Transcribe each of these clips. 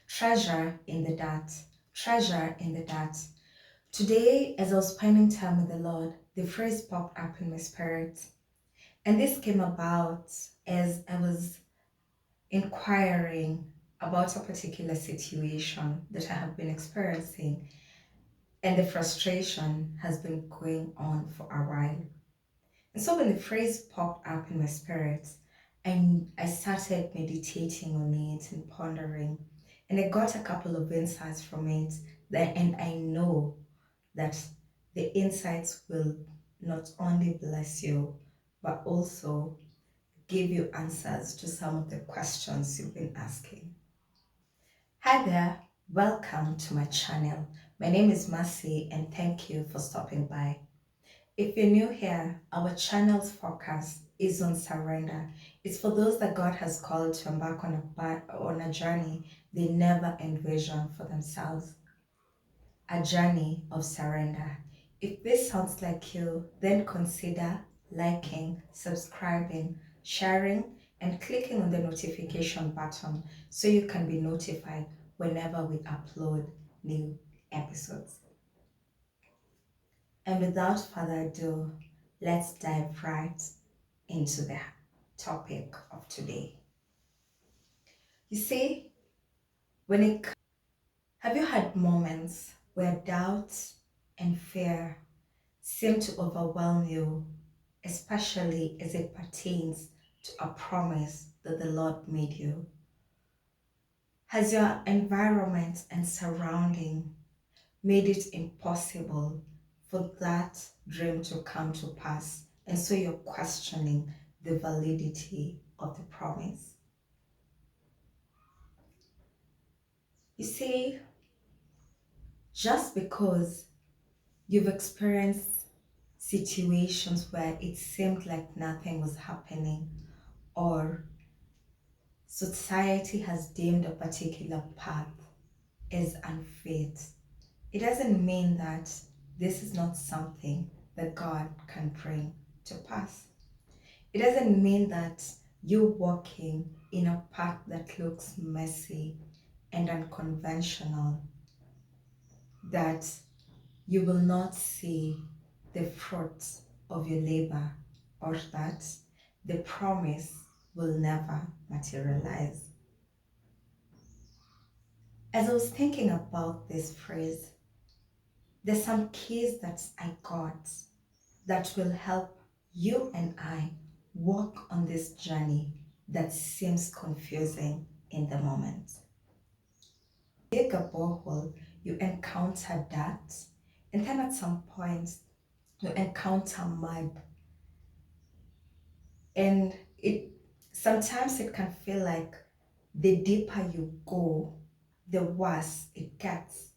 Treasure in the dirt. Treasure in the dirt. Today, as I was spending time with the Lord, the phrase popped up in my spirit. And this came about as I was inquiring about a particular situation that I have been experiencing, and the frustration has been going on for a while. And so when the phrase popped up in my spirit, and I started meditating on it and pondering, and I got a couple of insights from it that, and I know that the insights will not only bless you, but also give you answers to some of the questions you've been asking. Hi there, welcome to my channel. My name is Mercy and thank you for stopping by. If you're new here, our channel's focus is on surrender. It's for those that God has called to embark on a journey they never envisioned for themselves. A journey of surrender. If this sounds like you, then consider liking, subscribing, sharing, and clicking on the notification button so you can be notified whenever we upload new episodes. And without further ado, let's dive right into the topic of today. You see, when it have you had moments where doubt and fear seem to overwhelm you, especially as it pertains to a promise that the Lord made you? Has your environment and surrounding made it impossible for that dream to come to pass, and so you're questioning the validity of the promise? You see, just because you've experienced situations where it seemed like nothing was happening, or society has deemed a particular path as unfit, it doesn't mean that this is not something that God can bring to pass. It doesn't mean that you walking in a path that looks messy and unconventional, that you will not see the fruits of your labor, or that the promise will never materialize. As I was thinking about this phrase, there's some keys that I got that will help you and I walk on this journey that seems confusing in the moment. Dig a borehole, you encounter dirt, and then at some point you encounter mud, and it sometimes it can feel like the deeper you go, the worse it gets.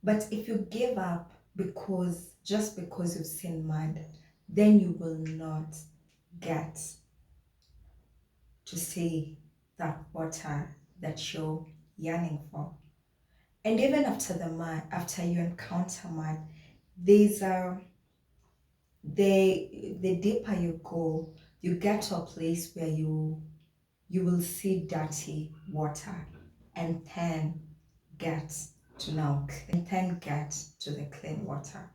But if you give up just because you've seen mud, then you will not get to see that water that you're yearning for. And even after the mud, after you encounter mud, there's the deeper you go, you get to a place where you will see dirty water, and then get get to the clean water.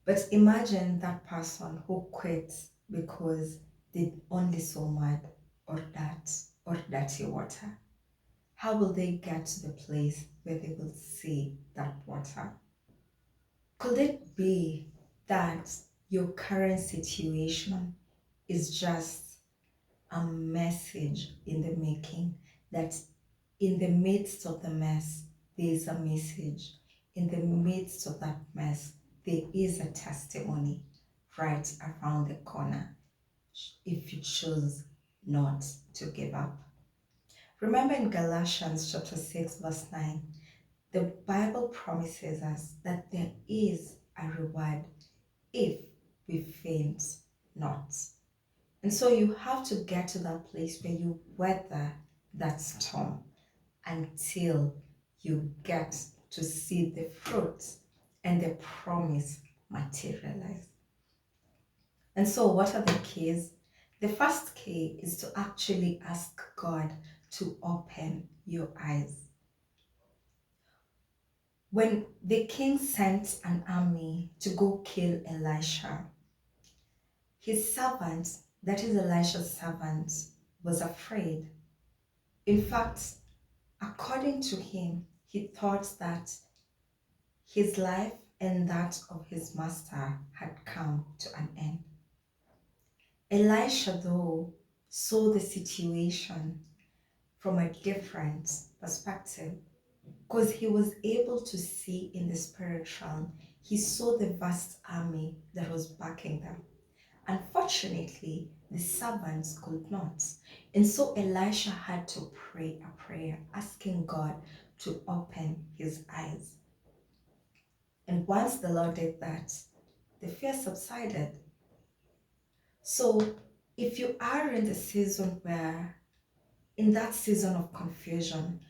But imagine that person who quits because they only saw mud or dirt or dirty water. How will they get to the place where they will see that water? Could it be that your current situation is just a message in the making, that in the midst of the mess, there is a message. In the midst of that mess, there is a testimony right around the corner if you choose not to give up. Remember in Galatians chapter 6 verse 9, the Bible promises us that there is a reward if we faint not. And so you have to get to that place where you weather that storm until you get to see the fruit and the promise materialize. And so what are the keys? The first key is to actually ask God to open your eyes. When the king sent an army to go kill Elisha, his servant, that is Elisha's servant, was afraid. In fact, according to him, he thought that his life and that of his master had come to an end. Elisha, though, saw the situation from a different perspective because he was able to see in the spiritual. He saw the vast army that was backing them. Unfortunately, the servants could not. And so Elisha had to pray a prayer asking God to open his eyes. And once the Lord did that, the fear subsided. So if you are in the season where, in that season of confusion,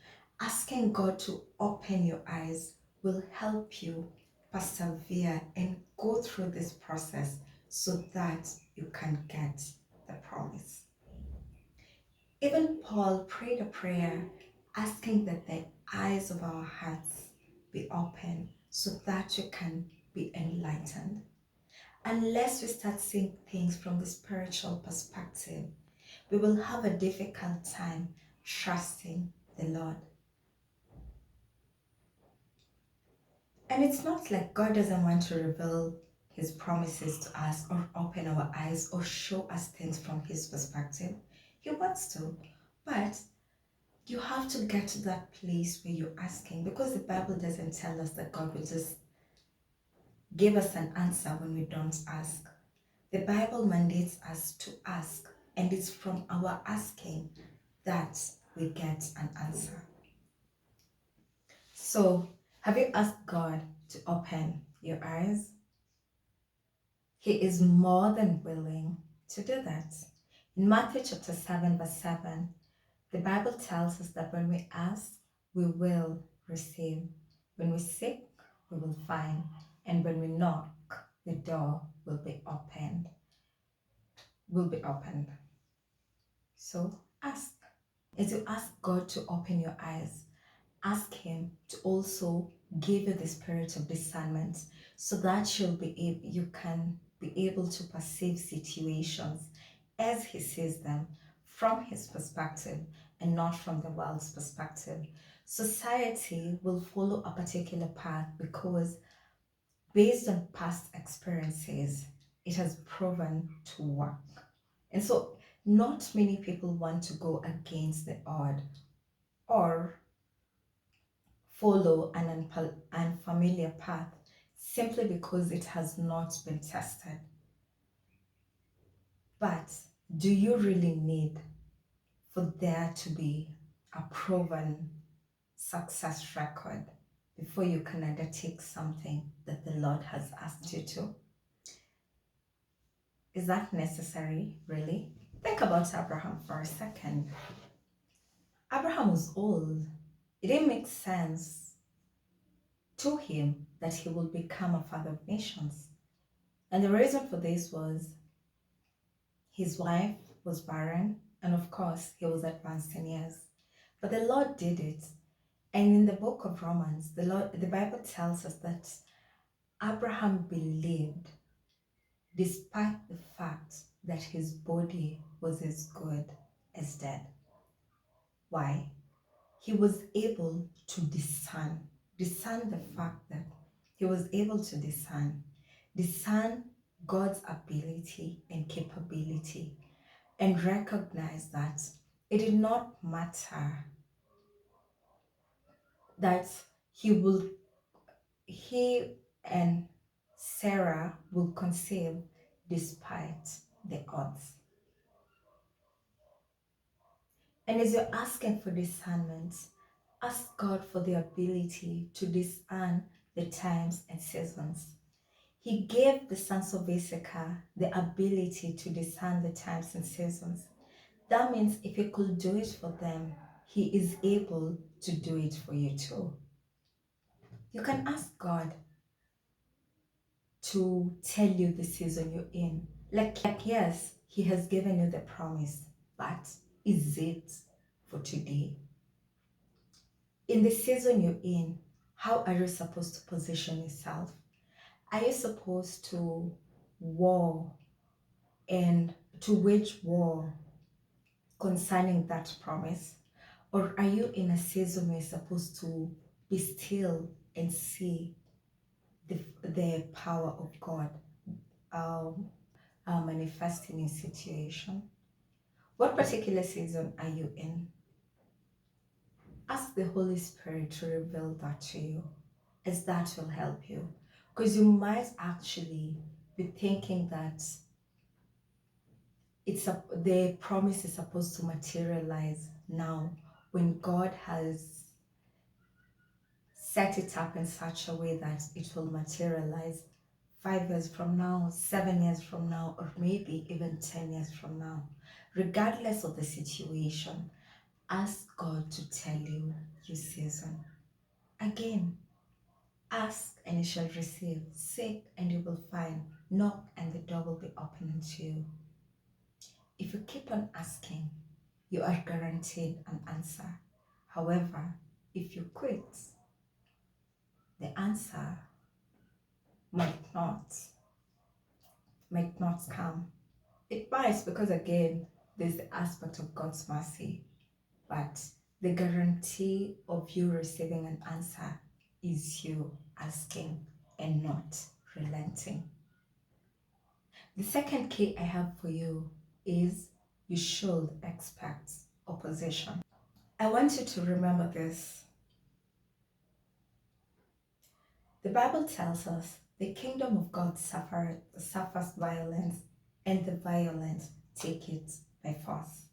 asking God to open your eyes will help you persevere and go through this process so that you can get the promise. Even Paul prayed a prayer asking that the eyes of our hearts be open so that you can be enlightened. Unless we start seeing things from the spiritual perspective, we will have a difficult time trusting the Lord. And it's not like God doesn't want to reveal his promises to us or open our eyes or show us things from his perspective. He wants to, but you have to get to that place where you're asking, because the Bible doesn't tell us that God will just give us an answer when we don't ask. The Bible mandates us to ask, and it's from our asking that we get an answer. So, have you asked God to open your eyes? He is more than willing to do that. In Matthew chapter 7, verse 7, the Bible tells us that when we ask, we will receive. When we seek, we will find. And when we knock, the door will be opened. So ask. As you ask God to open your eyes, ask him to also give you the spirit of discernment so that you can be able to perceive situations as he sees them from his perspective and not from the world's perspective. Society will follow a particular path because based on past experiences, it has proven to work. And so not many people want to go against the odd or follow an unfamiliar path simply because it has not been tested. But do you really need for there to be a proven success record before you can undertake something that the Lord has asked you to? Is that necessary, really? Think about Abraham for a second. Abraham was old. It didn't make sense to him that he would become a father of nations. And the reason for this was his wife was barren, and of course, he was advanced in years. But the Lord did it. And in the book of Romans, the Bible tells us that Abraham believed despite the fact that his body was as good as dead. Why? He was able to discern the fact that he was able to discern God's ability and capability, and recognize that it did not matter that he and Sarah will conceive despite the odds. And as you're asking for discernment, ask God for the ability to discern the times and seasons. He gave the sons of Issachar the ability to discern the times and seasons. That means if he could do it for them, he is able to do it for you too. You can ask God to tell you the season you're in. Like yes, he has given you the promise, but is it for today? In the season you're in, how are you supposed to position yourself? Are you supposed to war and to wage war concerning that promise? Or are you in a season where you're supposed to be still and see the power of God um, manifesting in situation? What particular season are you in? Ask the Holy Spirit to reveal that to you, as that will help you. Because you might actually be thinking that the promise is supposed to materialize now, when God has set it up in such a way that it will materialize 5 years from now, 7 years from now, or maybe even 10 years from now. Regardless of the situation, ask God to tell you your season. Again, ask and you shall receive. Seek and you will find. Knock and the door will be opened unto you. If you keep on asking, you are guaranteed an answer. However, if you quit, the answer might not come. It might, because again, there's the aspect of God's mercy, but the guarantee of you receiving an answer is you asking and not relenting. The second key I have for you is you should expect opposition. I want you to remember this. The Bible tells us the kingdom of God suffers violence, and the violent take it by force.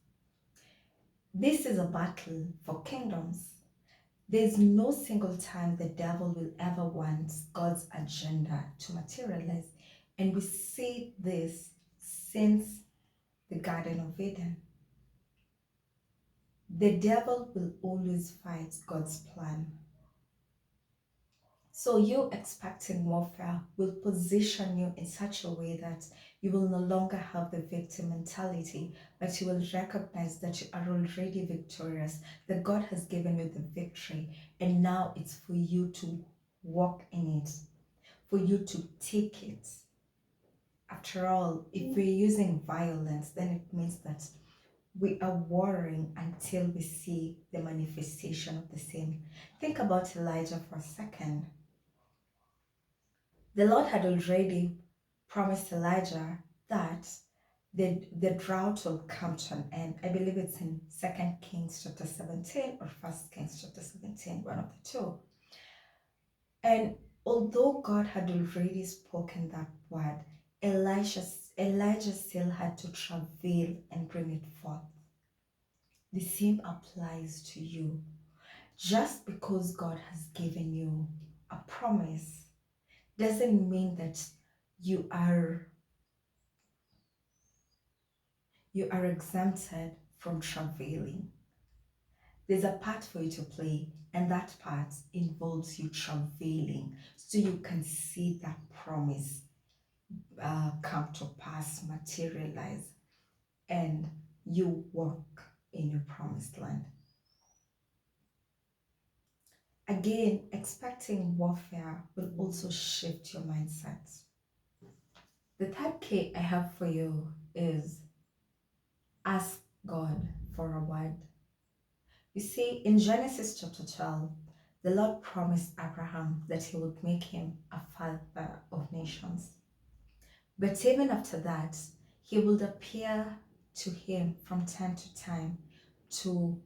This is a battle for kingdoms. There's no single time the devil will ever want God's agenda to materialize. And we see this since the Garden of Eden. The devil will always fight God's plan. So you expecting warfare will position you in such a way that you will no longer have the victim mentality, but you will recognize that you are already victorious, that God has given you the victory, and now it's for you to walk in it, for you to take it. After all, if we're using violence, then it means that we are warring until we see the manifestation of the same. Think about Elijah for a second. The Lord had already promised Elijah that the drought will come to an end. I believe it's in 2 Kings chapter 17 or 1 Kings chapter 17, one of the two. And although God had already spoken that word, Elijah still had to travail and bring it forth. The same applies to you. Just because God has given you a promise doesn't mean that you are exempted from travailing. There's a part for you to play, and that part involves you travailing so you can see that promise come to pass, materialize, and you walk in your promised land. Again, expecting warfare will also shift your mindset. The third key I have for you is ask God for a word. You see, in Genesis chapter 12, the Lord promised Abraham that he would make him a father of nations. But even after that, he would appear to him from time to time to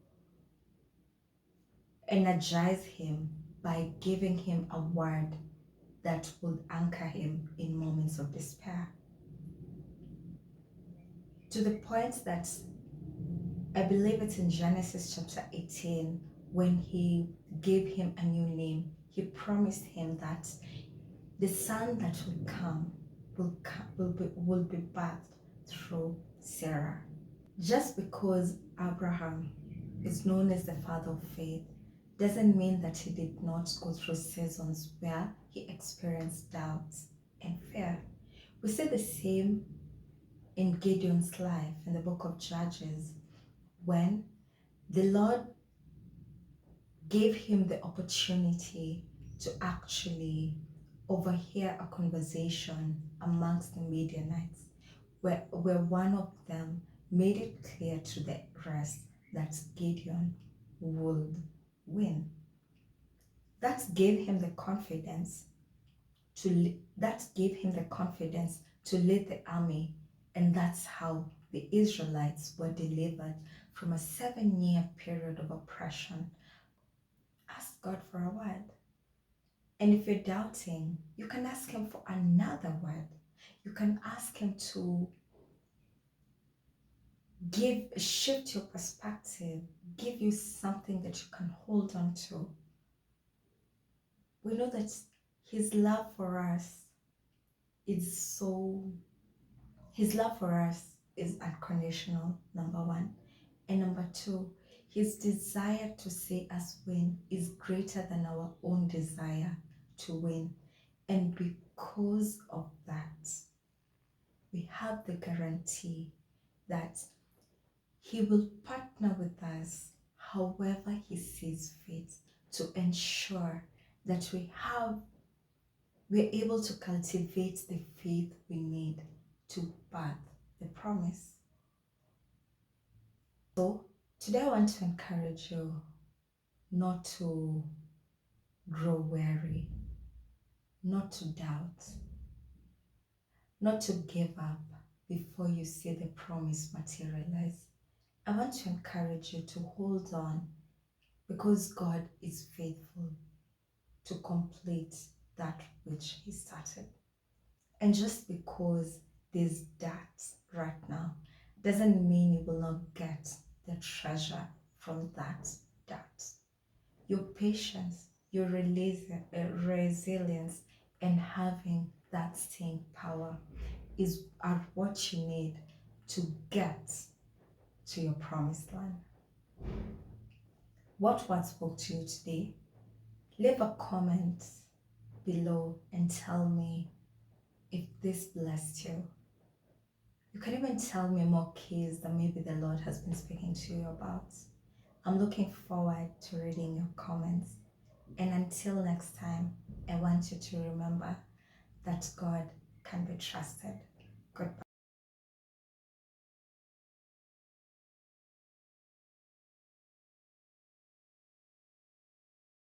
energize him by giving him a word that would anchor him in moments of despair. To the point that I believe it's in Genesis chapter 18, when he gave him a new name, he promised him that the son that will come will be birthed through Sarah. Just because Abraham is known as the father of faith doesn't mean that he did not go through seasons where he experienced doubts and fear. We see the same in Gideon's life in the book of Judges, when the Lord gave him the opportunity to actually overhear a conversation amongst the Midianites, where one of them made it clear to the rest that Gideon would win. That gave him the confidence to lead the army, and that's how the Israelites were delivered from a 7-year period of oppression. Ask God for a word. And if you're doubting, you can ask him for another word. You can ask him to shift your perspective, give you something that you can hold on to. We know that his love for us is unconditional, number one. And number two, his desire to see us win is greater than our own desire to win. And because of that, we have the guarantee that he will partner with us however he sees fit to ensure that we're able to cultivate the faith we need to birth the promise. So today I want to encourage you not to grow weary, not to doubt, not to give up before you see the promise materialize. I want to encourage you to hold on, because God is faithful to complete that which he started. And just because there's doubt right now doesn't mean you will not get the treasure from that doubt. Your patience, your resilience, and having that staying power are what you need to get to your promised land. What word spoke to you today? Leave a comment below and tell me if this blessed you. You can even tell me more keys that maybe the Lord has been speaking to you about. I'm looking forward to reading your comments. And until next time, I want you to remember that God can be trusted. Goodbye.